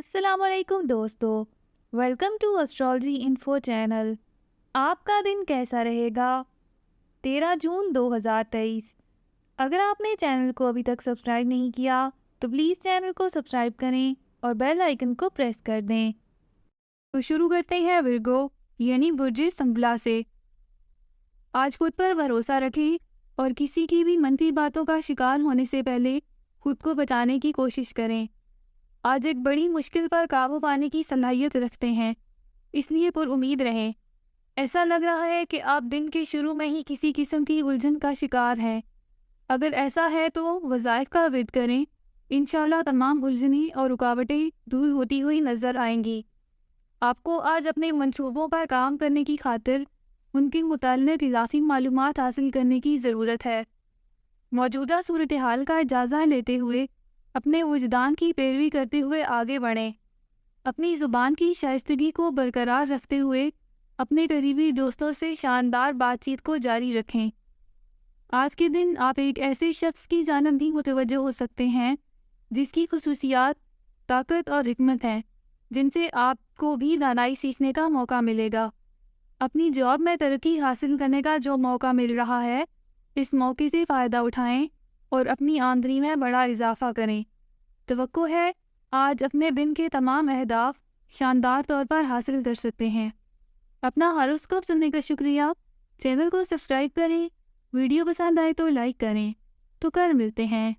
अस्सलामुअलैकुम दोस्तों, welcome to astrology info channel. आपका दिन कैसा रहेगा? 13 जून 2023। अगर आपने चैनल को अभी तक सब्सक्राइब नहीं किया तो प्लीज़ चैनल को सब्सक्राइब करें और बेल आइकन को प्रेस कर दें। तो शुरू करते हैं विर्गो यानी बुर्ज संभला से। आज खुद पर भरोसा रखें और किसी की भी मनफी बातों का शिकार होने से पहले खुद को बचाने की कोशिश करें। आज एक बड़ी मुश्किल पर काबू पाने की सलाहियत रखते हैं, इसलिए पुरुम्मीद रहें। ऐसा लग रहा है कि आप दिन के शुरू में ही किसी किस्म की उलझन का शिकार हैं। अगर ऐसा है तो वज़ाइफ का विर्द करें, इंशाल्लाह तमाम उलझनें और रुकावटें दूर होती हुई नज़र आएंगी। आपको आज अपने मंसूबों पर काम करने की खातिर उनके मुताल्लिक़ इज़ाफ़ी मालूमात हासिल करने की ज़रूरत है। मौजूदा सूरत हाल का जायज़ा लेते हुए अपने वजदान की पैरवी करते हुए आगे बढ़ें। अपनी ज़ुबान की शाइस्तगी को बरकरार रखते हुए अपने करीबी दोस्तों से शानदार बातचीत को जारी रखें। आज के दिन आप एक ऐसे शख्स की जानब भी मुतवज्जो हो सकते हैं जिसकी खुसूसियात, ताकत और हिकमत है, जिनसे आपको भी दानाई सीखने का मौका मिलेगा। अपनी जॉब में तरक्की हासिल करने का जो मौका मिल रहा है, इस मौके से फ़ायदा उठाएं और अपनी आमदनी में बड़ा इजाफा करें। तवक्को है आज अपने दिन के तमाम अहदाफ शानदार तौर पर हासिल कर सकते हैं। अपना हॉरोस्कोप सुनने का शुक्रिया। चैनल को सब्सक्राइब करें। वीडियो पसंद आए तो लाइक करें। तो कल मिलते हैं।